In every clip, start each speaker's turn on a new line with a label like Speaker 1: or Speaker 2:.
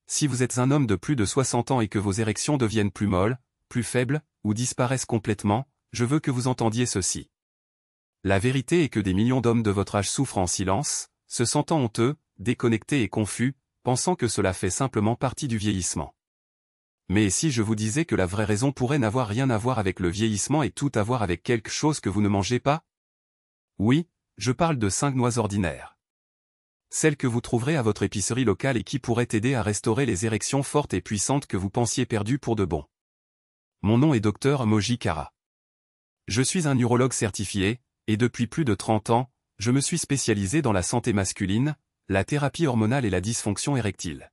Speaker 1: Si vous êtes un homme de plus de 60 ans et que vos érections deviennent plus molles, plus faibles, ou disparaissent complètement, je veux que vous entendiez ceci. La vérité est que des millions d'hommes de votre âge souffrent en silence, se sentant honteux, déconnectés et confus, pensant que cela fait simplement partie du vieillissement. Mais si je vous disais que la vraie raison pourrait n'avoir rien à voir avec le vieillissement et tout à voir avec quelque chose que vous ne mangez pas? Oui, je parle de 5 noix ordinaires. Celles que vous trouverez à votre épicerie locale et qui pourraient aider à restaurer les érections fortes et puissantes que vous pensiez perdues pour de bon. Mon nom est Dr Moji Kara. Je suis un urologue certifié, et depuis plus de 30 ans, je me suis spécialisé dans la santé masculine, la thérapie hormonale et la dysfonction érectile.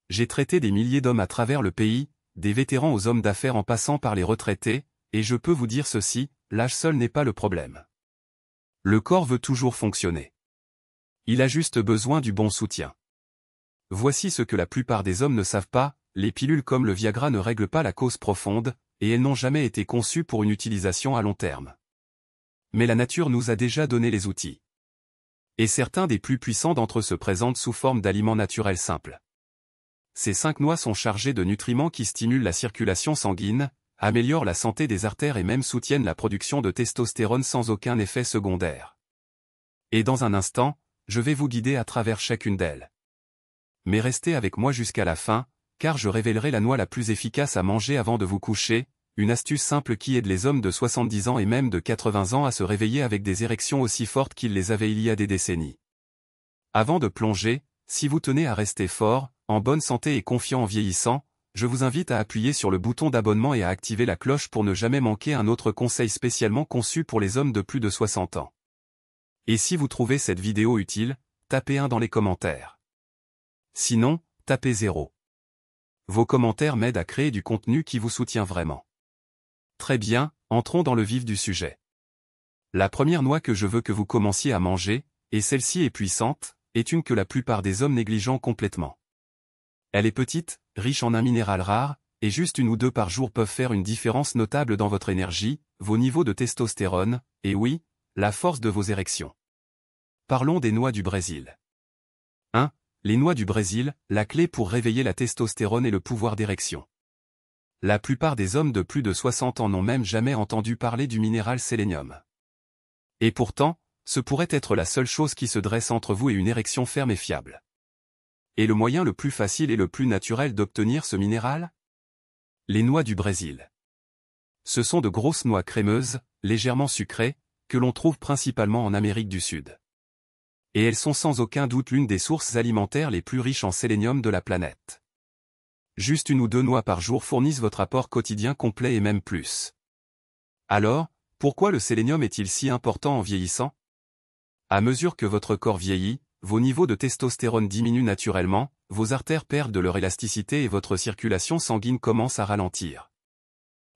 Speaker 1: J'ai traité des milliers d'hommes à travers le pays, des vétérans aux hommes d'affaires en passant par les retraités, et je peux vous dire ceci, l'âge seul n'est pas le problème. Le corps veut toujours fonctionner. Il a juste besoin du bon soutien. Voici ce que la plupart des hommes ne savent pas, les pilules comme le Viagra ne règlent pas la cause profonde, et elles n'ont jamais été conçues pour une utilisation à long terme. Mais la nature nous a déjà donné les outils. Et certains des plus puissants d'entre eux se présentent sous forme d'aliments naturels simples. Ces 5 noix sont chargées de nutriments qui stimulent la circulation sanguine, améliorent la santé des artères et même soutiennent la production de testostérone sans aucun effet secondaire. Et dans un instant, je vais vous guider à travers chacune d'elles. Mais restez avec moi jusqu'à la fin, car je révélerai la noix la plus efficace à manger avant de vous coucher, une astuce simple qui aide les hommes de 70 ans et même de 80 ans à se réveiller avec des érections aussi fortes qu'ils les avaient il y a des décennies. Avant de plonger, si vous tenez à rester fort, en bonne santé et confiant en vieillissant, je vous invite à appuyer sur le bouton d'abonnement et à activer la cloche pour ne jamais manquer un autre conseil spécialement conçu pour les hommes de plus de 60 ans. Et si vous trouvez cette vidéo utile, tapez 1 dans les commentaires. Sinon, tapez 0. Vos commentaires m'aident à créer du contenu qui vous soutient vraiment. Très bien, entrons dans le vif du sujet. La première noix que je veux que vous commenciez à manger, et celle-ci est puissante, est une que la plupart des hommes négligent complètement. Elle est petite, riche en un minéral rare, et juste 1 ou 2 par jour peuvent faire une différence notable dans votre énergie, vos niveaux de testostérone, et oui, la force de vos érections. Parlons des noix du Brésil. 1. Les noix du Brésil, la clé pour réveiller la testostérone et le pouvoir d'érection. La plupart des hommes de plus de 60 ans n'ont même jamais entendu parler du minéral sélénium. Et pourtant, ce pourrait être la seule chose qui se dresse entre vous et une érection ferme et fiable. Et le moyen le plus facile et le plus naturel d'obtenir ce minéral? Les noix du Brésil. Ce sont de grosses noix crémeuses, légèrement sucrées, que l'on trouve principalement en Amérique du Sud. Et elles sont sans aucun doute l'une des sources alimentaires les plus riches en sélénium de la planète. Juste 1 ou 2 noix par jour fournissent votre apport quotidien complet et même plus. Alors, pourquoi le sélénium est-il si important en vieillissant? À mesure que votre corps vieillit, vos niveaux de testostérone diminuent naturellement, vos artères perdent de leur élasticité et votre circulation sanguine commence à ralentir.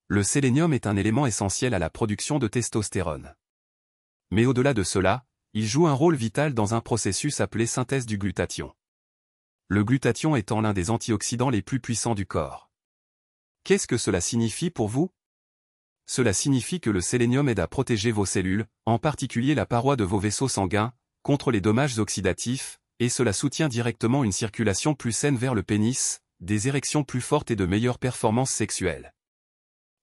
Speaker 1: Le sélénium est un élément essentiel à la production de testostérone. Mais au-delà de cela, il joue un rôle vital dans un processus appelé synthèse du glutathion. Le glutathion étant l'un des antioxydants les plus puissants du corps. Qu'est-ce que cela signifie pour vous? Cela signifie que le sélénium aide à protéger vos cellules, en particulier la paroi de vos vaisseaux sanguins, contre les dommages oxydatifs, et cela soutient directement une circulation plus saine vers le pénis, des érections plus fortes et de meilleures performances sexuelles.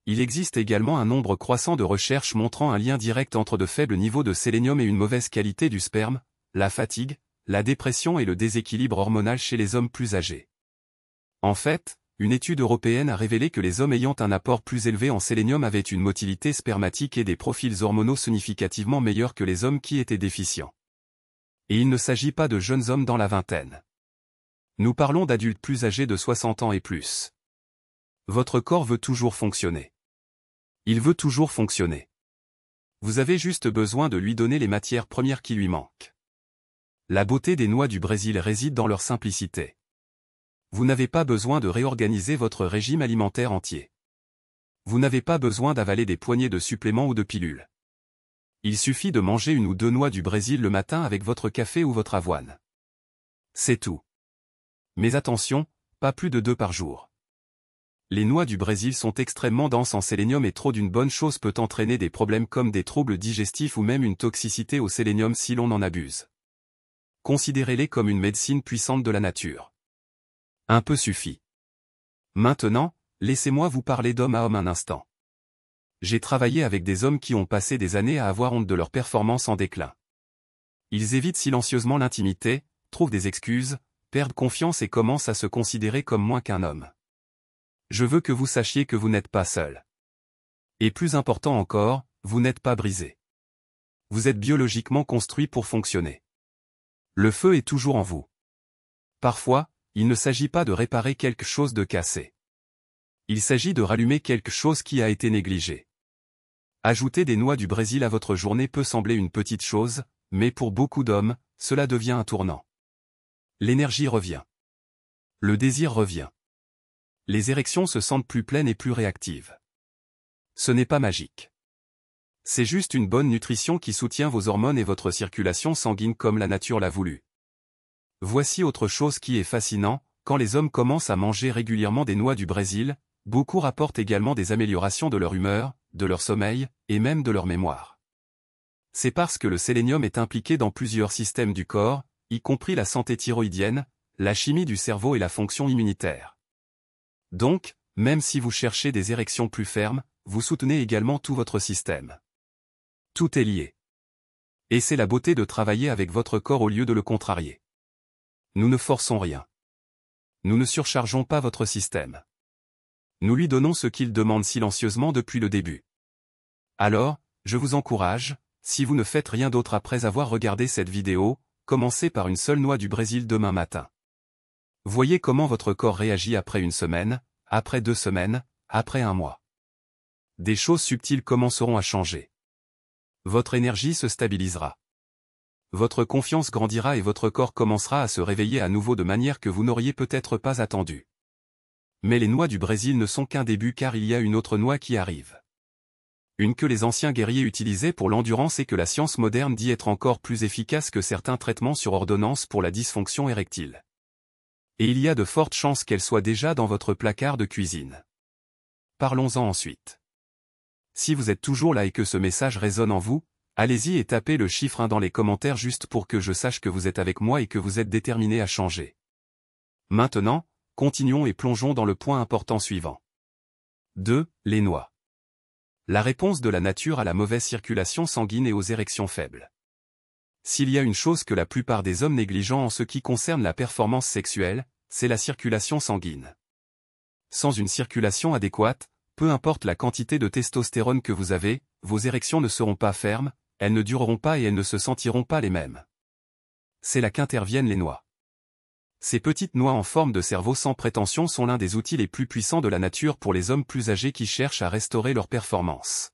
Speaker 1: Il existe également un nombre croissant de recherches montrant un lien direct entre de faibles niveaux de sélénium et une mauvaise qualité du sperme, la fatigue, la dépression et le déséquilibre hormonal chez les hommes plus âgés. En fait, une étude européenne a révélé que les hommes ayant un apport plus élevé en sélénium avaient une motilité spermatique et des profils hormonaux significativement meilleurs que les hommes qui étaient déficients. Et il ne s'agit pas de jeunes hommes dans la vingtaine. Nous parlons d'adultes plus âgés de 60 ans et plus. Votre corps veut toujours fonctionner. Il veut toujours fonctionner. Vous avez juste besoin de lui donner les matières premières qui lui manquent. La beauté des noix du Brésil réside dans leur simplicité. Vous n'avez pas besoin de réorganiser votre régime alimentaire entier. Vous n'avez pas besoin d'avaler des poignées de suppléments ou de pilules. Il suffit de manger 1 ou 2 noix du Brésil le matin avec votre café ou votre avoine. C'est tout. Mais attention, pas plus de 2 par jour. Les noix du Brésil sont extrêmement denses en sélénium et trop d'une bonne chose peut entraîner des problèmes comme des troubles digestifs ou même une toxicité au sélénium si l'on en abuse. Considérez-les comme une médecine puissante de la nature. Un peu suffit. Maintenant, laissez-moi vous parler d'homme à homme un instant. J'ai travaillé avec des hommes qui ont passé des années à avoir honte de leur performance en déclin. Ils évitent silencieusement l'intimité, trouvent des excuses, perdent confiance et commencent à se considérer comme moins qu'un homme. Je veux que vous sachiez que vous n'êtes pas seul. Et plus important encore, vous n'êtes pas brisé. Vous êtes biologiquement construit pour fonctionner. Le feu est toujours en vous. Parfois, il ne s'agit pas de réparer quelque chose de cassé. Il s'agit de rallumer quelque chose qui a été négligé. Ajouter des noix du Brésil à votre journée peut sembler une petite chose, mais pour beaucoup d'hommes, cela devient un tournant. L'énergie revient. Le désir revient. Les érections se sentent plus pleines et plus réactives. Ce n'est pas magique. C'est juste une bonne nutrition qui soutient vos hormones et votre circulation sanguine comme la nature l'a voulu. Voici autre chose qui est fascinant, quand les hommes commencent à manger régulièrement des noix du Brésil, beaucoup rapportent également des améliorations de leur humeur, de leur sommeil, et même de leur mémoire. C'est parce que le sélénium est impliqué dans plusieurs systèmes du corps, y compris la santé thyroïdienne, la chimie du cerveau et la fonction immunitaire. Donc, même si vous cherchez des érections plus fermes, vous soutenez également tout votre système. Tout est lié. Et c'est la beauté de travailler avec votre corps au lieu de le contrarier. Nous ne forçons rien. Nous ne surchargeons pas votre système. Nous lui donnons ce qu'il demande silencieusement depuis le début. Alors, je vous encourage, si vous ne faites rien d'autre après avoir regardé cette vidéo, commencez par une seule noix du Brésil demain matin. Voyez comment votre corps réagit après une semaine, après 2 semaines, après un mois. Des choses subtiles commenceront à changer. Votre énergie se stabilisera. Votre confiance grandira et votre corps commencera à se réveiller à nouveau de manière que vous n'auriez peut-être pas attendu. Mais les noix du Brésil ne sont qu'un début car il y a une autre noix qui arrive. Une que les anciens guerriers utilisaient pour l'endurance et que la science moderne dit être encore plus efficace que certains traitements sur ordonnance pour la dysfonction érectile. Et il y a de fortes chances qu'elle soit déjà dans votre placard de cuisine. Parlons-en ensuite. Si vous êtes toujours là et que ce message résonne en vous, allez-y et tapez le chiffre 1 dans les commentaires juste pour que je sache que vous êtes avec moi et que vous êtes déterminé à changer. Maintenant, continuons et plongeons dans le point important suivant. 2. Les noix. La réponse de la nature à la mauvaise circulation sanguine et aux érections faibles. S'il y a une chose que la plupart des hommes négligent en ce qui concerne la performance sexuelle, c'est la circulation sanguine. Sans une circulation adéquate, peu importe la quantité de testostérone que vous avez, vos érections ne seront pas fermes, elles ne dureront pas et elles ne se sentiront pas les mêmes. C'est là qu'interviennent les noix. Ces petites noix en forme de cerveau sans prétention sont l'un des outils les plus puissants de la nature pour les hommes plus âgés qui cherchent à restaurer leur performance.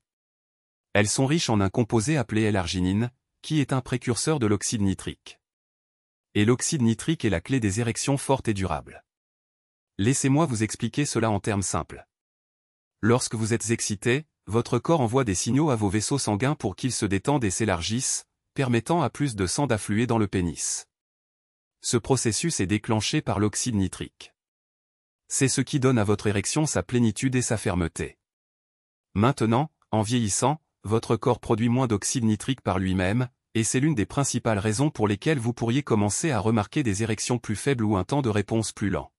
Speaker 1: Elles sont riches en un composé appelé L-arginine, qui est un précurseur de l'oxyde nitrique. Et l'oxyde nitrique est la clé des érections fortes et durables. Laissez-moi vous expliquer cela en termes simples. Lorsque vous êtes excité, votre corps envoie des signaux à vos vaisseaux sanguins pour qu'ils se détendent et s'élargissent, permettant à plus de sang d'affluer dans le pénis. Ce processus est déclenché par l'oxyde nitrique. C'est ce qui donne à votre érection sa plénitude et sa fermeté. Maintenant, en vieillissant, votre corps produit moins d'oxyde nitrique par lui-même, et c'est l'une des principales raisons pour lesquelles vous pourriez commencer à remarquer des érections plus faibles ou un temps de réponse plus lent.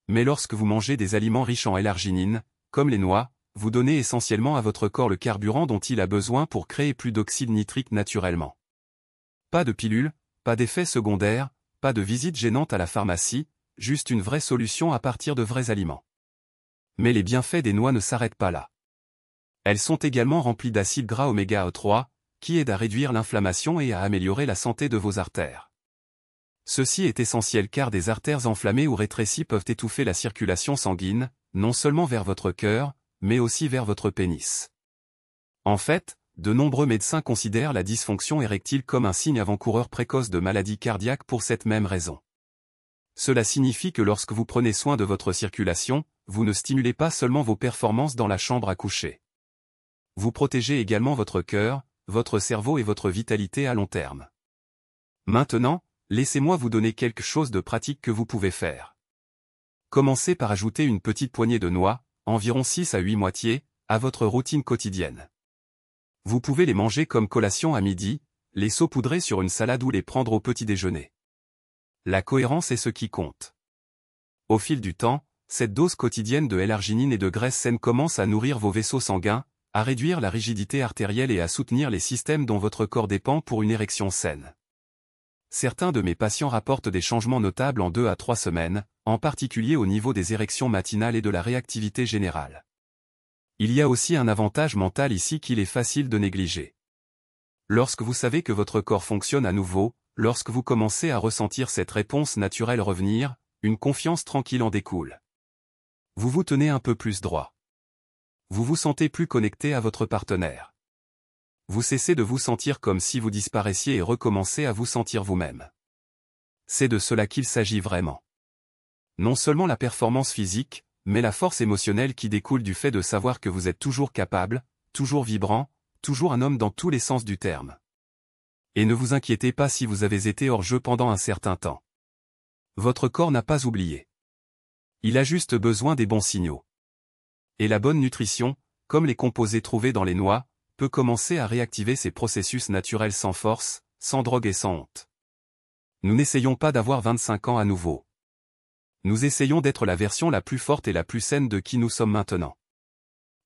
Speaker 1: Mais lorsque vous mangez des aliments riches en L-arginine, comme les noix, vous donnez essentiellement à votre corps le carburant dont il a besoin pour créer plus d'oxyde nitrique naturellement. Pas de pilule, pas d'effets secondaires, pas de visite gênante à la pharmacie, juste une vraie solution à partir de vrais aliments. Mais les bienfaits des noix ne s'arrêtent pas là. Elles sont également remplies d'acides gras oméga 3, qui aident à réduire l'inflammation et à améliorer la santé de vos artères. Ceci est essentiel car des artères enflammées ou rétrécies peuvent étouffer la circulation sanguine, non seulement vers votre cœur, mais aussi vers votre pénis. En fait, de nombreux médecins considèrent la dysfonction érectile comme un signe avant-coureur précoce de maladie cardiaque pour cette même raison. Cela signifie que lorsque vous prenez soin de votre circulation, vous ne stimulez pas seulement vos performances dans la chambre à coucher. Vous protégez également votre cœur, votre cerveau et votre vitalité à long terme. Maintenant, laissez-moi vous donner quelque chose de pratique que vous pouvez faire. Commencez par ajouter une petite poignée de noix, environ 6 à 8 moitiés, à votre routine quotidienne. Vous pouvez les manger comme collation à midi, les saupoudrer sur une salade ou les prendre au petit déjeuner. La cohérence est ce qui compte. Au fil du temps, cette dose quotidienne de L-arginine et de graisse saine commence à nourrir vos vaisseaux sanguins, à réduire la rigidité artérielle et à soutenir les systèmes dont votre corps dépend pour une érection saine. Certains de mes patients rapportent des changements notables en 2 à 3 semaines, en particulier au niveau des érections matinales et de la réactivité générale. Il y a aussi un avantage mental ici qu'il est facile de négliger. Lorsque vous savez que votre corps fonctionne à nouveau, lorsque vous commencez à ressentir cette réponse naturelle revenir, une confiance tranquille en découle. Vous vous tenez un peu plus droit. Vous vous sentez plus connecté à votre partenaire. Vous cessez de vous sentir comme si vous disparaissiez et recommencez à vous sentir vous-même. C'est de cela qu'il s'agit vraiment. Non seulement la performance physique, mais la force émotionnelle qui découle du fait de savoir que vous êtes toujours capable, toujours vibrant, toujours un homme dans tous les sens du terme. Et ne vous inquiétez pas si vous avez été hors jeu pendant un certain temps. Votre corps n'a pas oublié. Il a juste besoin des bons signaux. Et la bonne nutrition, comme les composés trouvés dans les noix, peut commencer à réactiver ces processus naturels sans force, sans drogue et sans honte. Nous n'essayons pas d'avoir 25 ans à nouveau. Nous essayons d'être la version la plus forte et la plus saine de qui nous sommes maintenant.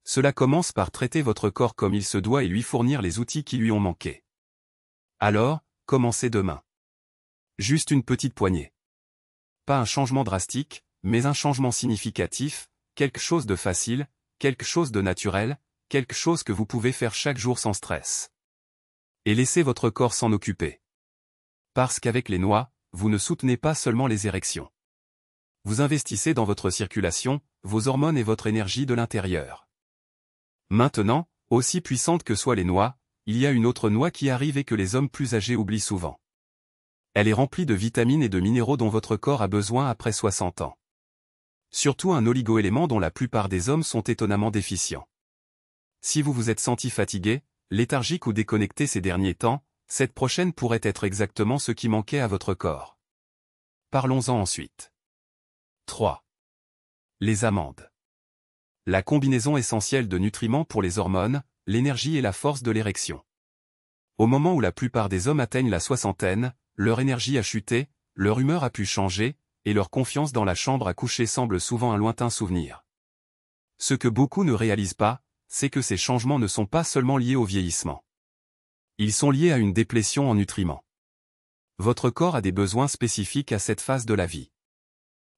Speaker 1: Cela commence par traiter votre corps comme il se doit et lui fournir les outils qui lui ont manqué. Alors, commencez demain. Juste une petite poignée. Pas un changement drastique, mais un changement significatif, quelque chose de facile, quelque chose de naturel, quelque chose que vous pouvez faire chaque jour sans stress. Et laissez votre corps s'en occuper. Parce qu'avec les noix, vous ne soutenez pas seulement les érections. Vous investissez dans votre circulation, vos hormones et votre énergie de l'intérieur. Maintenant, aussi puissante que soient les noix, il y a une autre noix qui arrive et que les hommes plus âgés oublient souvent. Elle est remplie de vitamines et de minéraux dont votre corps a besoin après 60 ans. Surtout un oligoélément dont la plupart des hommes sont étonnamment déficients. Si vous vous êtes senti fatigué, léthargique ou déconnecté ces derniers temps, cette prochaine pourrait être exactement ce qui manquait à votre corps. Parlons-en ensuite. 3. Les amandes. La combinaison essentielle de nutriments pour les hormones, l'énergie et la force de l'érection. Au moment où la plupart des hommes atteignent la soixantaine, leur énergie a chuté, leur humeur a pu changer, et leur confiance dans la chambre à coucher semble souvent un lointain souvenir. Ce que beaucoup ne réalisent pas, c'est que ces changements ne sont pas seulement liés au vieillissement. Ils sont liés à une déplétion en nutriments. Votre corps a des besoins spécifiques à cette phase de la vie.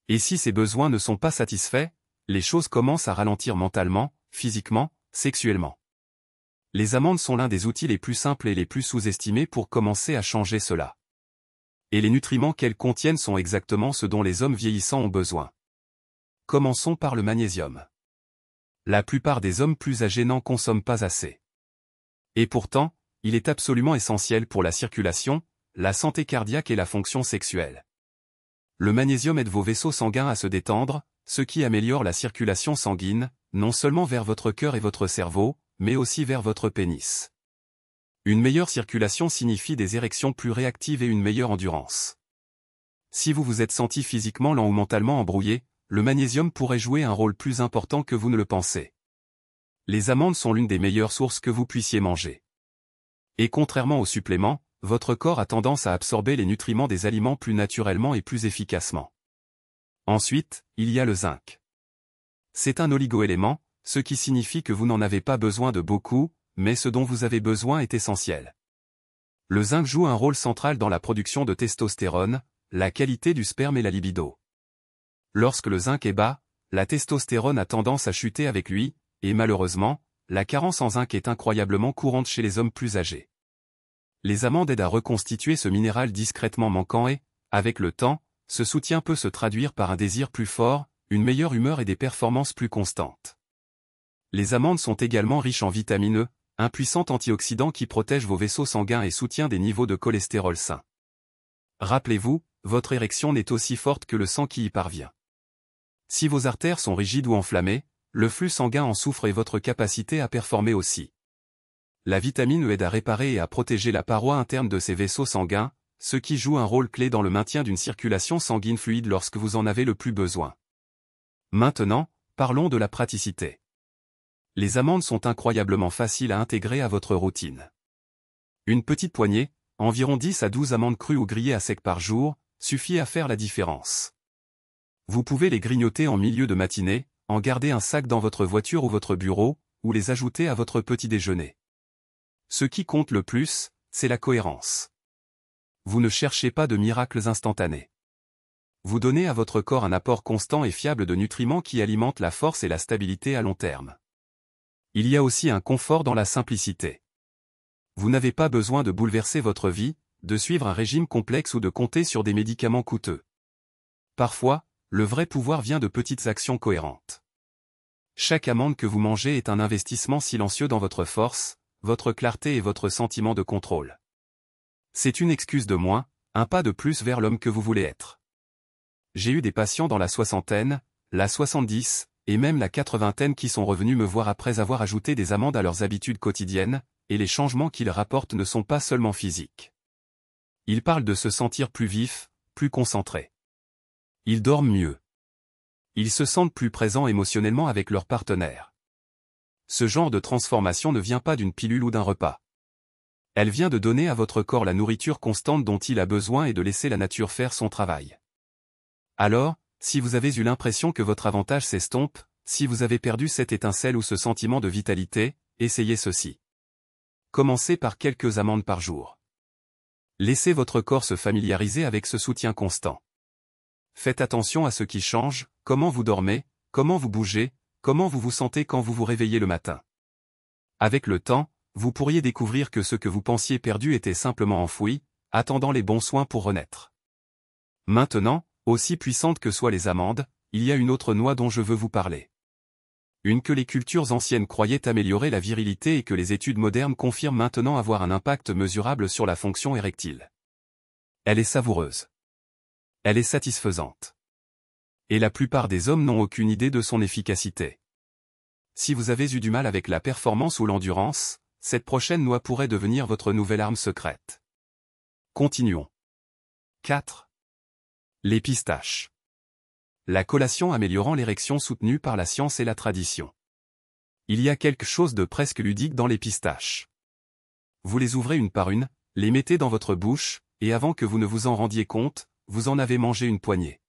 Speaker 1: Et si ces besoins ne sont pas satisfaits, les choses commencent à ralentir mentalement, physiquement, sexuellement. Les amandes sont l'un des outils les plus simples et les plus sous-estimés pour commencer à changer cela. Et les nutriments qu'elles contiennent sont exactement ce dont les hommes vieillissants ont besoin. Commençons par le magnésium. La plupart des hommes plus âgés n'en consomment pas assez. Et pourtant, il est absolument essentiel pour la circulation, la santé cardiaque et la fonction sexuelle. Le magnésium aide vos vaisseaux sanguins à se détendre, ce qui améliore la circulation sanguine, non seulement vers votre cœur et votre cerveau, mais aussi vers votre pénis. Une meilleure circulation signifie des érections plus réactives et une meilleure endurance. Si vous vous êtes senti physiquement lent ou mentalement embrouillé, le magnésium pourrait jouer un rôle plus important que vous ne le pensez. Les amandes sont l'une des meilleures sources que vous puissiez manger. Et contrairement aux suppléments, votre corps a tendance à absorber les nutriments des aliments plus naturellement et plus efficacement. Ensuite, il y a le zinc. C'est un oligoélément, ce qui signifie que vous n'en avez pas besoin de beaucoup, mais ce dont vous avez besoin est essentiel. Le zinc joue un rôle central dans la production de testostérone, la qualité du sperme et la libido. Lorsque le zinc est bas, la testostérone a tendance à chuter avec lui, et malheureusement, la carence en zinc est incroyablement courante chez les hommes plus âgés. Les amandes aident à reconstituer ce minéral discrètement manquant et, avec le temps, ce soutien peut se traduire par un désir plus fort, une meilleure humeur et des performances plus constantes. Les amandes sont également riches en vitamine E, un puissant antioxydant qui protège vos vaisseaux sanguins et soutient des niveaux de cholestérol sains. Rappelez-vous, votre érection n'est aussi forte que le sang qui y parvient. Si vos artères sont rigides ou enflammées, le flux sanguin en souffre et votre capacité à performer aussi. La vitamine E aide à réparer et à protéger la paroi interne de ces vaisseaux sanguins, ce qui joue un rôle clé dans le maintien d'une circulation sanguine fluide lorsque vous en avez le plus besoin. Maintenant, parlons de la praticité. Les amandes sont incroyablement faciles à intégrer à votre routine. Une petite poignée, environ 10 à 12 amandes crues ou grillées à sec par jour, suffit à faire la différence. Vous pouvez les grignoter en milieu de matinée, en garder un sac dans votre voiture ou votre bureau, ou les ajouter à votre petit déjeuner. Ce qui compte le plus, c'est la cohérence. Vous ne cherchez pas de miracles instantanés. Vous donnez à votre corps un apport constant et fiable de nutriments qui alimentent la force et la stabilité à long terme. Il y a aussi un confort dans la simplicité. Vous n'avez pas besoin de bouleverser votre vie, de suivre un régime complexe ou de compter sur des médicaments coûteux. Parfois, le vrai pouvoir vient de petites actions cohérentes. Chaque amande que vous mangez est un investissement silencieux dans votre force, votre clarté et votre sentiment de contrôle. C'est une excuse de moins, un pas de plus vers l'homme que vous voulez être. J'ai eu des patients dans la soixantaine, la 70, et même la 80aine qui sont revenus me voir après avoir ajouté des amandes à leurs habitudes quotidiennes, et les changements qu'ils rapportent ne sont pas seulement physiques. Ils parlent de se sentir plus vifs, plus concentrés. Ils dorment mieux. Ils se sentent plus présents émotionnellement avec leur partenaire. Ce genre de transformation ne vient pas d'une pilule ou d'un repas. Elle vient de donner à votre corps la nourriture constante dont il a besoin et de laisser la nature faire son travail. Alors, si vous avez eu l'impression que votre avantage s'estompe, si vous avez perdu cette étincelle ou ce sentiment de vitalité, essayez ceci. Commencez par quelques amandes par jour. Laissez votre corps se familiariser avec ce soutien constant. Faites attention à ce qui change, comment vous dormez, comment vous bougez, comment vous vous sentez quand vous vous réveillez le matin. Avec le temps, vous pourriez découvrir que ce que vous pensiez perdu était simplement enfoui, attendant les bons soins pour renaître. Maintenant, aussi puissante que soient les amandes, il y a une autre noix dont je veux vous parler. Une que les cultures anciennes croyaient améliorer la virilité et que les études modernes confirment maintenant avoir un impact mesurable sur la fonction érectile. Elle est savoureuse. Elle est satisfaisante. Et la plupart des hommes n'ont aucune idée de son efficacité. Si vous avez eu du mal avec la performance ou l'endurance, cette prochaine noix pourrait devenir votre nouvelle arme secrète. Continuons. 4. Les pistaches. La collation améliorant l'érection soutenue par la science et la tradition. Il y a quelque chose de presque ludique dans les pistaches. Vous les ouvrez une par une, les mettez dans votre bouche, et avant que vous ne vous en rendiez compte, vous en avez mangé une poignée.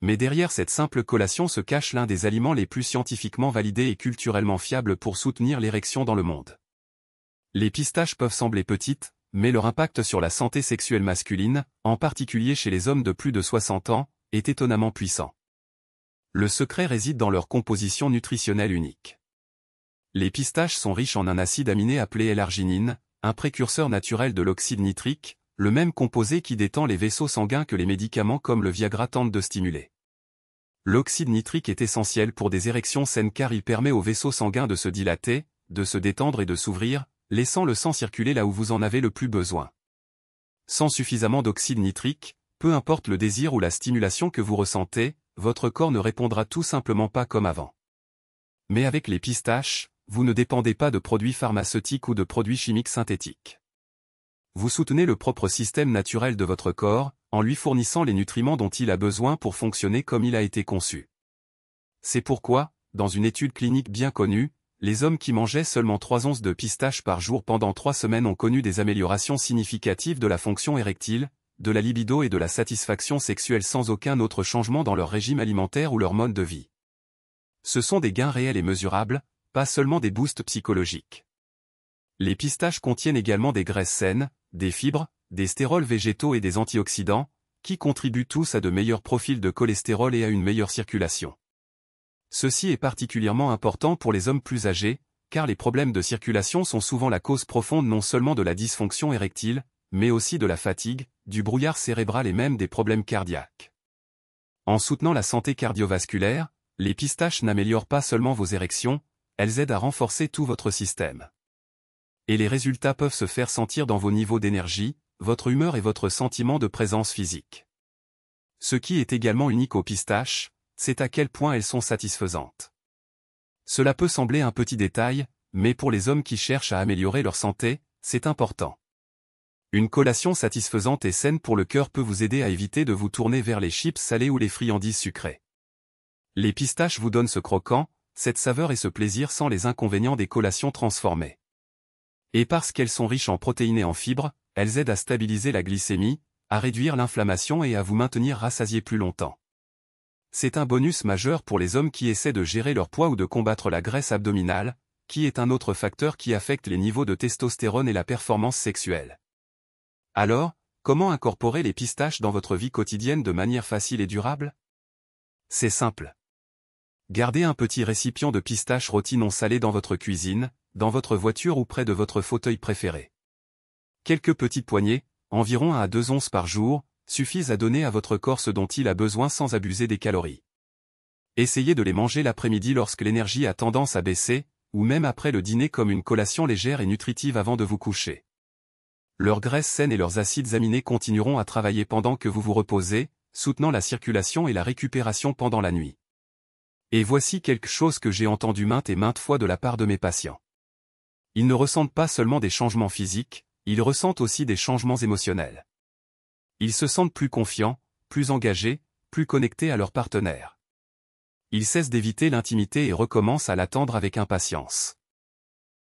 Speaker 1: Mais derrière cette simple collation se cache l'un des aliments les plus scientifiquement validés et culturellement fiables pour soutenir l'érection dans le monde. Les pistaches peuvent sembler petites, mais leur impact sur la santé sexuelle masculine, en particulier chez les hommes de plus de 60 ans, est étonnamment puissant. Le secret réside dans leur composition nutritionnelle unique. Les pistaches sont riches en un acide aminé appelé L-arginine, un précurseur naturel de l'oxyde nitrique, le même composé qui détend les vaisseaux sanguins que les médicaments comme le Viagra tentent de stimuler. L'oxyde nitrique est essentiel pour des érections saines car il permet aux vaisseaux sanguins de se dilater, de se détendre et de s'ouvrir, laissant le sang circuler là où vous en avez le plus besoin. Sans suffisamment d'oxyde nitrique, peu importe le désir ou la stimulation que vous ressentez, votre corps ne répondra tout simplement pas comme avant. Mais avec les pistaches, vous ne dépendez pas de produits pharmaceutiques ou de produits chimiques synthétiques. Vous soutenez le propre système naturel de votre corps, en lui fournissant les nutriments dont il a besoin pour fonctionner comme il a été conçu. C'est pourquoi, dans une étude clinique bien connue, les hommes qui mangeaient seulement 3 onces de pistaches par jour pendant 3 semaines ont connu des améliorations significatives de la fonction érectile, de la libido et de la satisfaction sexuelle sans aucun autre changement dans leur régime alimentaire ou leur mode de vie. Ce sont des gains réels et mesurables, pas seulement des boosts psychologiques. Les pistaches contiennent également des graisses saines, des fibres, des stérols végétaux et des antioxydants, qui contribuent tous à de meilleurs profils de cholestérol et à une meilleure circulation. Ceci est particulièrement important pour les hommes plus âgés, car les problèmes de circulation sont souvent la cause profonde non seulement de la dysfonction érectile, mais aussi de la fatigue, du brouillard cérébral et même des problèmes cardiaques. En soutenant la santé cardiovasculaire, les pistaches n'améliorent pas seulement vos érections, elles aident à renforcer tout votre système. Et les résultats peuvent se faire sentir dans vos niveaux d'énergie, votre humeur et votre sentiment de présence physique. Ce qui est également unique aux pistaches, c'est à quel point elles sont satisfaisantes. Cela peut sembler un petit détail, mais pour les hommes qui cherchent à améliorer leur santé, c'est important. Une collation satisfaisante et saine pour le cœur peut vous aider à éviter de vous tourner vers les chips salées ou les friandises sucrées. Les pistaches vous donnent ce croquant, cette saveur et ce plaisir sans les inconvénients des collations transformées. Et parce qu'elles sont riches en protéines et en fibres, elles aident à stabiliser la glycémie, à réduire l'inflammation et à vous maintenir rassasié plus longtemps. C'est un bonus majeur pour les hommes qui essaient de gérer leur poids ou de combattre la graisse abdominale, qui est un autre facteur qui affecte les niveaux de testostérone et la performance sexuelle. Alors, comment incorporer les pistaches dans votre vie quotidienne de manière facile et durable? C'est simple. Gardez un petit récipient de pistaches rôties non salées dans votre cuisine, dans votre voiture ou près de votre fauteuil préféré. Quelques petites poignées, environ 1 à 2 onces par jour, suffisent à donner à votre corps ce dont il a besoin sans abuser des calories. Essayez de les manger l'après-midi lorsque l'énergie a tendance à baisser, ou même après le dîner comme une collation légère et nutritive avant de vous coucher. Leurs graisses saines et leurs acides aminés continueront à travailler pendant que vous vous reposez, soutenant la circulation et la récupération pendant la nuit. Et voici quelque chose que j'ai entendu maintes et maintes fois de la part de mes patients. Ils ne ressentent pas seulement des changements physiques, ils ressentent aussi des changements émotionnels. Ils se sentent plus confiants, plus engagés, plus connectés à leur partenaire. Ils cessent d'éviter l'intimité et recommencent à l'attendre avec impatience.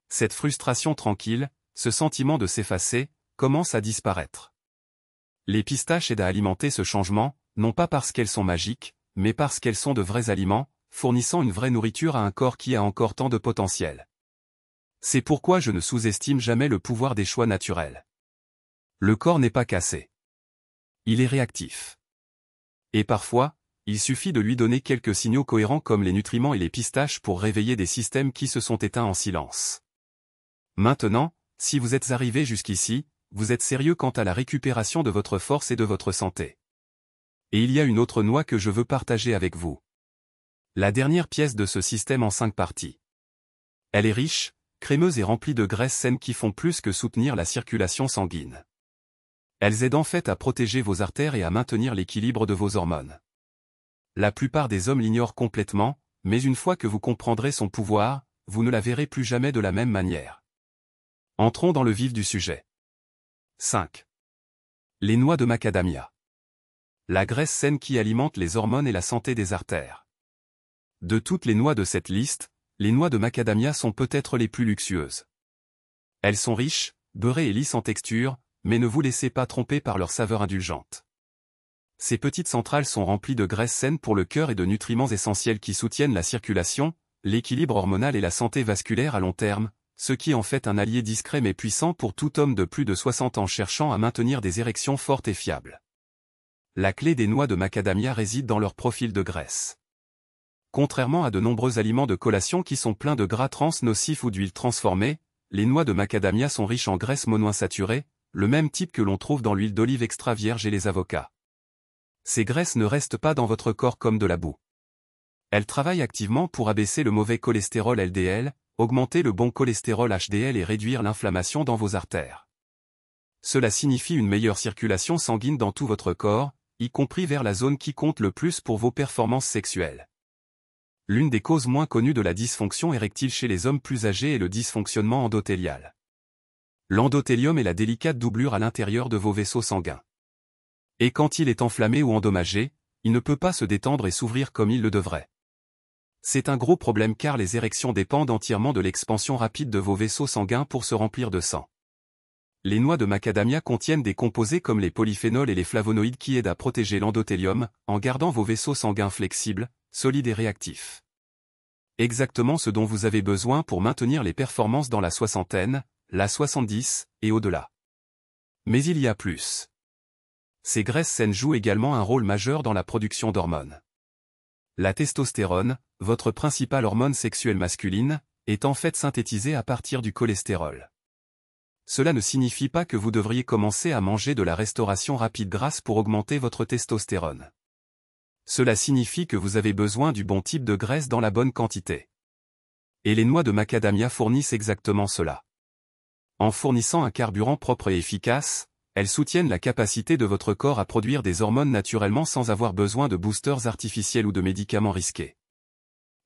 Speaker 1: Cette frustration tranquille, ce sentiment de s'effacer, commence à disparaître. Les pistaches aident à alimenter ce changement, non pas parce qu'elles sont magiques, mais parce qu'elles sont de vrais aliments, fournissant une vraie nourriture à un corps qui a encore tant de potentiel. C'est pourquoi je ne sous-estime jamais le pouvoir des choix naturels. Le corps n'est pas cassé. Il est réactif. Et parfois, il suffit de lui donner quelques signaux cohérents comme les nutriments et les pistaches pour réveiller des systèmes qui se sont éteints en silence. Maintenant, si vous êtes arrivé jusqu'ici, vous êtes sérieux quant à la récupération de votre force et de votre santé. Et il y a une autre noix que je veux partager avec vous. La dernière pièce de ce système en 5 parties. Elle est riche, crémeuse et remplie de graisses saines qui font plus que soutenir la circulation sanguine. Elles aident en fait à protéger vos artères et à maintenir l'équilibre de vos hormones. La plupart des hommes l'ignorent complètement, mais une fois que vous comprendrez son pouvoir, vous ne la verrez plus jamais de la même manière. Entrons dans le vif du sujet. 5. Les noix de macadamia. La graisse saine qui alimente les hormones et la santé des artères. De toutes les noix de cette liste, les noix de macadamia sont peut-être les plus luxueuses. Elles sont riches, beurrées et lisses en texture, mais ne vous laissez pas tromper par leur saveur indulgente. Ces petites centrales sont remplies de graisses saines pour le cœur et de nutriments essentiels qui soutiennent la circulation, l'équilibre hormonal et la santé vasculaire à long terme, ce qui en fait un allié discret mais puissant pour tout homme de plus de 60 ans cherchant à maintenir des érections fortes et fiables. La clé des noix de macadamia réside dans leur profil de graisse. Contrairement à de nombreux aliments de collation qui sont pleins de gras trans nocifs ou d'huile transformée, les noix de macadamia sont riches en graisses monoinsaturées, le même type que l'on trouve dans l'huile d'olive extra vierge et les avocats. Ces graisses ne restent pas dans votre corps comme de la boue. Elles travaillent activement pour abaisser le mauvais cholestérol LDL, augmenter le bon cholestérol HDL et réduire l'inflammation dans vos artères. Cela signifie une meilleure circulation sanguine dans tout votre corps, y compris vers la zone qui compte le plus pour vos performances sexuelles. L'une des causes moins connues de la dysfonction érectile chez les hommes plus âgés est le dysfonctionnement endothélial. L'endothélium est la délicate doublure à l'intérieur de vos vaisseaux sanguins. Et quand il est enflammé ou endommagé, il ne peut pas se détendre et s'ouvrir comme il le devrait. C'est un gros problème car les érections dépendent entièrement de l'expansion rapide de vos vaisseaux sanguins pour se remplir de sang. Les noix de macadamia contiennent des composés comme les polyphénols et les flavonoïdes qui aident à protéger l'endothélium, en gardant vos vaisseaux sanguins flexibles, solides et réactifs. Exactement ce dont vous avez besoin pour maintenir les performances dans la soixantaine, la 70, et au-delà. Mais il y a plus. Ces graisses saines jouent également un rôle majeur dans la production d'hormones. La testostérone, votre principale hormone sexuelle masculine, est en fait synthétisée à partir du cholestérol. Cela ne signifie pas que vous devriez commencer à manger de la restauration rapide grasse pour augmenter votre testostérone. Cela signifie que vous avez besoin du bon type de graisse dans la bonne quantité. Et les noix de macadamia fournissent exactement cela. En fournissant un carburant propre et efficace, elles soutiennent la capacité de votre corps à produire des hormones naturellement sans avoir besoin de boosters artificiels ou de médicaments risqués.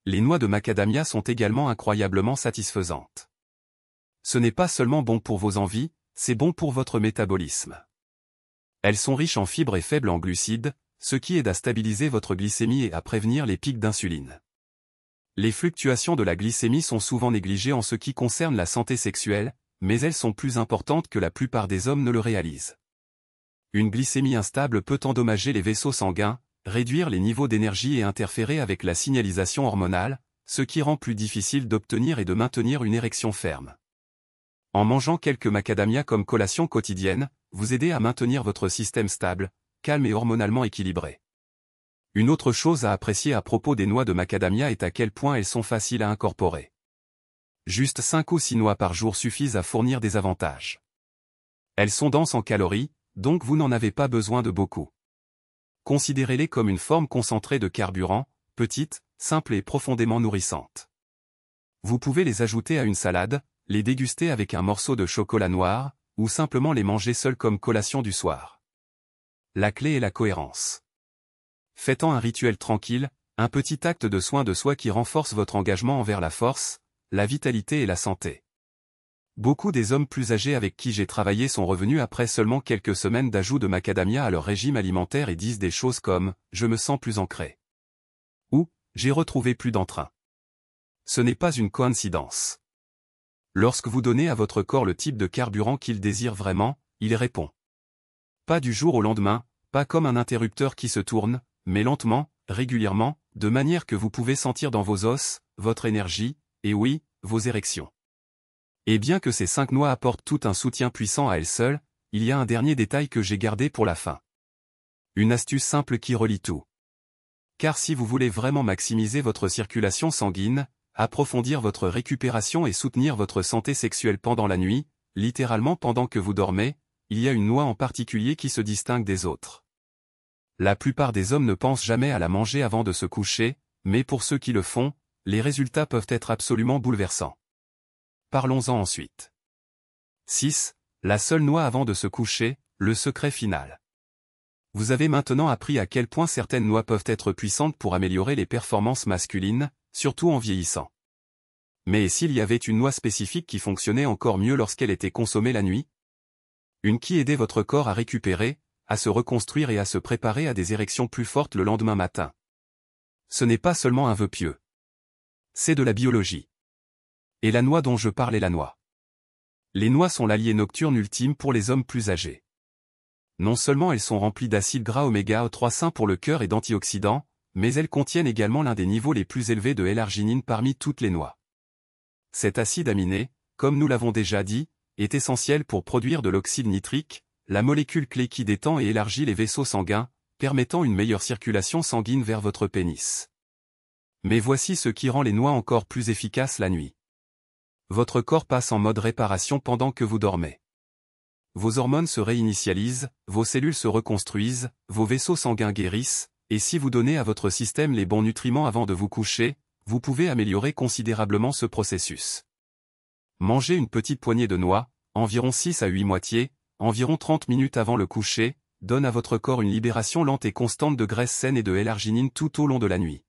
Speaker 1: Les noix de macadamia sont également incroyablement satisfaisantes. Ce n'est pas seulement bon pour vos envies, c'est bon pour votre métabolisme. Elles sont riches en fibres et faibles en glucides, ce qui aide à stabiliser votre glycémie et à prévenir les pics d'insuline. Les fluctuations de la glycémie sont souvent négligées en ce qui concerne la santé sexuelle, mais elles sont plus importantes que la plupart des hommes ne le réalisent. Une glycémie instable peut endommager les vaisseaux sanguins, réduire les niveaux d'énergie et interférer avec la signalisation hormonale, ce qui rend plus difficile d'obtenir et de maintenir une érection ferme. En mangeant quelques macadamias comme collation quotidienne, vous aidez à maintenir votre système stable, calme et hormonalement équilibré. Une autre chose à apprécier à propos des noix de macadamia est à quel point elles sont faciles à incorporer. Juste 5 ou 6 noix par jour suffisent à fournir des avantages. Elles sont denses en calories, donc vous n'en avez pas besoin de beaucoup. Considérez-les comme une forme concentrée de carburant, petite, simple et profondément nourrissante. Vous pouvez les ajouter à une salade, les déguster avec un morceau de chocolat noir, ou simplement les manger seuls comme collation du soir. La clé est la cohérence. Faites-en un rituel tranquille, un petit acte de soin de soi qui renforce votre engagement envers la force, la vitalité et la santé. Beaucoup des hommes plus âgés avec qui j'ai travaillé sont revenus après seulement quelques semaines d'ajout de macadamia à leur régime alimentaire et disent des choses comme « je me sens plus ancré » ou « j'ai retrouvé plus d'entrain ». Ce n'est pas une coïncidence. Lorsque vous donnez à votre corps le type de carburant qu'il désire vraiment, il répond. Pas du jour au lendemain, pas comme un interrupteur qui se tourne, mais lentement, régulièrement, de manière que vous pouvez sentir dans vos os, votre énergie, et oui, vos érections. Et bien que ces 5 noix apportent tout un soutien puissant à elles seules, il y a un dernier détail que j'ai gardé pour la fin. Une astuce simple qui relie tout. Car si vous voulez vraiment maximiser votre circulation sanguine, approfondir votre récupération et soutenir votre santé sexuelle pendant la nuit, littéralement pendant que vous dormez, il y a une noix en particulier qui se distingue des autres. La plupart des hommes ne pensent jamais à la manger avant de se coucher, mais pour ceux qui le font, les résultats peuvent être absolument bouleversants. Parlons-en ensuite. 6. La seule noix avant de se coucher, le secret final. Vous avez maintenant appris à quel point certaines noix peuvent être puissantes pour améliorer les performances masculines, surtout en vieillissant. Mais s'il y avait une noix spécifique qui fonctionnait encore mieux lorsqu'elle était consommée la nuit? Une qui aidait votre corps à récupérer, à se reconstruire et à se préparer à des érections plus fortes le lendemain matin. Ce n'est pas seulement un vœu pieux. C'est de la biologie. Et la noix dont je parle est la noix. Les noix sont l'allié nocturne ultime pour les hommes plus âgés. Non seulement elles sont remplies d'acides gras oméga 3 sains pour le cœur et d'antioxydants, mais elles contiennent également l'un des niveaux les plus élevés de L-arginine parmi toutes les noix. Cet acide aminé, comme nous l'avons déjà dit, est essentiel pour produire de l'oxyde nitrique, la molécule clé qui détend et élargit les vaisseaux sanguins, permettant une meilleure circulation sanguine vers votre pénis. Mais voici ce qui rend les noix encore plus efficaces la nuit. Votre corps passe en mode réparation pendant que vous dormez. Vos hormones se réinitialisent, vos cellules se reconstruisent, vos vaisseaux sanguins guérissent, et si vous donnez à votre système les bons nutriments avant de vous coucher, vous pouvez améliorer considérablement ce processus. Mangez une petite poignée de noix, environ 6 à 8 moitiés, environ 30 minutes avant le coucher, donne à votre corps une libération lente et constante de graisse saine et de L-arginine tout au long de la nuit.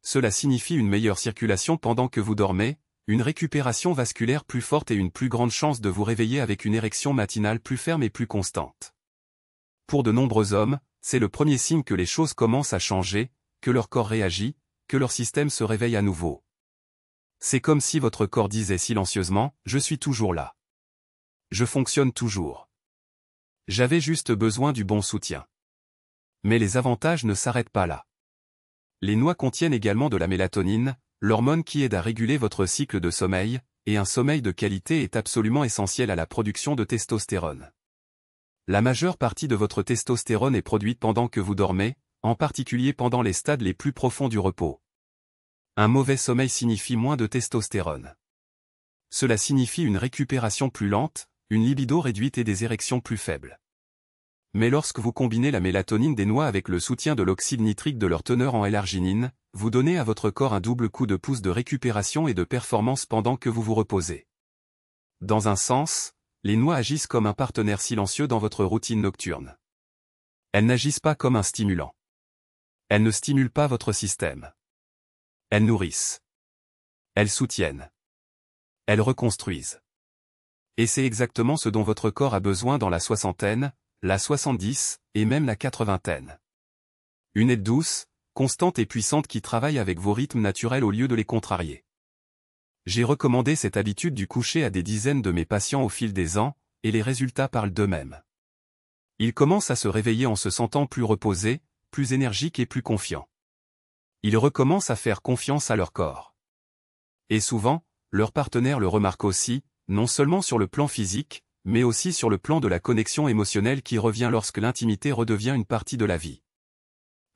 Speaker 1: Cela signifie une meilleure circulation pendant que vous dormez, une récupération vasculaire plus forte et une plus grande chance de vous réveiller avec une érection matinale plus ferme et plus constante. Pour de nombreux hommes, c'est le premier signe que les choses commencent à changer, que leur corps réagit, que leur système se réveille à nouveau. C'est comme si votre corps disait silencieusement « Je suis toujours là. Je fonctionne toujours. J'avais juste besoin du bon soutien. » Mais les avantages ne s'arrêtent pas là. Les noix contiennent également de la mélatonine, l'hormone qui aide à réguler votre cycle de sommeil, et un sommeil de qualité est absolument essentiel à la production de testostérone. La majeure partie de votre testostérone est produite pendant que vous dormez, en particulier pendant les stades les plus profonds du repos. Un mauvais sommeil signifie moins de testostérone. Cela signifie une récupération plus lente, une libido réduite et des érections plus faibles. Mais lorsque vous combinez la mélatonine des noix avec le soutien de l'oxyde nitrique de leur teneur en L-arginine, vous donnez à votre corps un double coup de pouce de récupération et de performance pendant que vous vous reposez. Dans un sens, les noix agissent comme un partenaire silencieux dans votre routine nocturne. Elles n'agissent pas comme un stimulant. Elles ne stimulent pas votre système. Elles nourrissent. Elles soutiennent. Elles reconstruisent. Et c'est exactement ce dont votre corps a besoin dans la soixantaine, la 70, et même la 80aine. Une aide douce, constante et puissante qui travaille avec vos rythmes naturels au lieu de les contrarier. J'ai recommandé cette habitude du coucher à des dizaines de mes patients au fil des ans, et les résultats parlent d'eux-mêmes. Ils commencent à se réveiller en se sentant plus reposés, plus énergiques et plus confiants. Ils recommencent à faire confiance à leur corps. Et souvent, leur partenaire le remarque aussi, non seulement sur le plan physique, mais aussi sur le plan de la connexion émotionnelle qui revient lorsque l'intimité redevient une partie de la vie.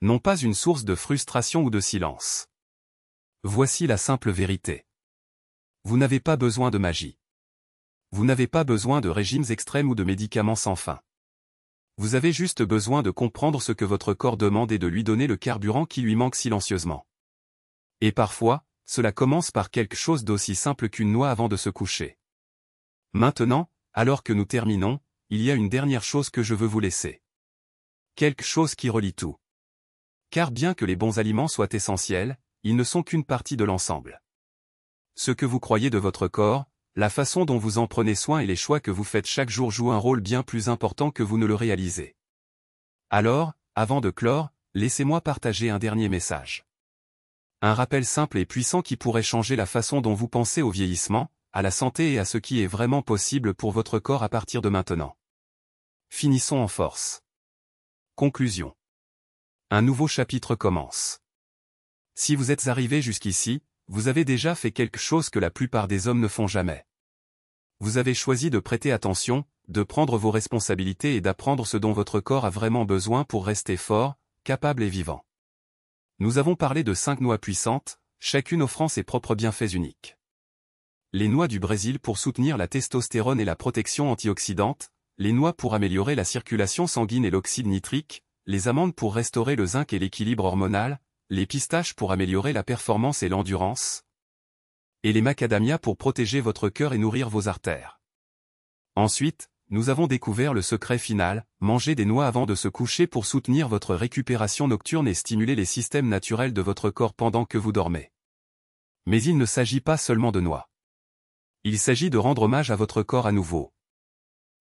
Speaker 1: Non pas une source de frustration ou de silence. Voici la simple vérité. Vous n'avez pas besoin de magie. Vous n'avez pas besoin de régimes extrêmes ou de médicaments sans fin. Vous avez juste besoin de comprendre ce que votre corps demande et de lui donner le carburant qui lui manque silencieusement. Et parfois, cela commence par quelque chose d'aussi simple qu'une noix avant de se coucher. Maintenant, alors que nous terminons, il y a une dernière chose que je veux vous laisser. Quelque chose qui relie tout. Car bien que les bons aliments soient essentiels, ils ne sont qu'une partie de l'ensemble. Ce que vous croyez de votre corps, la façon dont vous en prenez soin et les choix que vous faites chaque jour jouent un rôle bien plus important que vous ne le réalisez. Alors, avant de clore, laissez-moi partager un dernier message. Un rappel simple et puissant qui pourrait changer la façon dont vous pensez au vieillissement, à la santé et à ce qui est vraiment possible pour votre corps à partir de maintenant. Finissons en force. Conclusion. Un nouveau chapitre commence. Si vous êtes arrivé jusqu'ici, vous avez déjà fait quelque chose que la plupart des hommes ne font jamais. Vous avez choisi de prêter attention, de prendre vos responsabilités et d'apprendre ce dont votre corps a vraiment besoin pour rester fort, capable et vivant. Nous avons parlé de 5 noix puissantes, chacune offrant ses propres bienfaits uniques. Les noix du Brésil pour soutenir la testostérone et la protection antioxydante, les noix pour améliorer la circulation sanguine et l'oxyde nitrique, les amandes pour restaurer le zinc et l'équilibre hormonal, les pistaches pour améliorer la performance et l'endurance, et les macadamias pour protéger votre cœur et nourrir vos artères. Ensuite, nous avons découvert le secret final, manger des noix avant de se coucher pour soutenir votre récupération nocturne et stimuler les systèmes naturels de votre corps pendant que vous dormez. Mais il ne s'agit pas seulement de noix. Il s'agit de rendre hommage à votre corps à nouveau.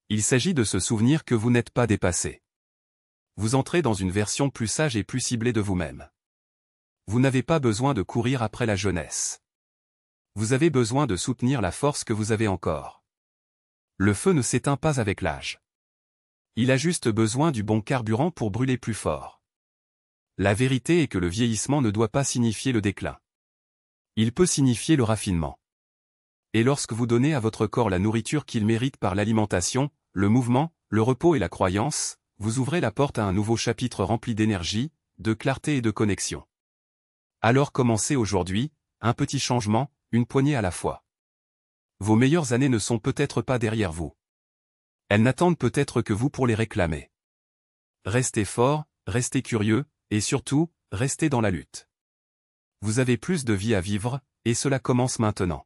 Speaker 1: Il s'agit de se souvenir que vous n'êtes pas dépassé. Vous entrez dans une version plus sage et plus ciblée de vous-même. Vous n'avez pas besoin de courir après la jeunesse. Vous avez besoin de soutenir la force que vous avez encore. Le feu ne s'éteint pas avec l'âge. Il a juste besoin du bon carburant pour brûler plus fort. La vérité est que le vieillissement ne doit pas signifier le déclin. Il peut signifier le raffinement. Et lorsque vous donnez à votre corps la nourriture qu'il mérite par l'alimentation, le mouvement, le repos et la croyance, vous ouvrez la porte à un nouveau chapitre rempli d'énergie, de clarté et de connexion. Alors commencez aujourd'hui, un petit changement, une poignée à la fois. Vos meilleures années ne sont peut-être pas derrière vous. Elles n'attendent peut-être que vous pour les réclamer. Restez fort, restez curieux, et surtout, restez dans la lutte. Vous avez plus de vie à vivre, et cela commence maintenant.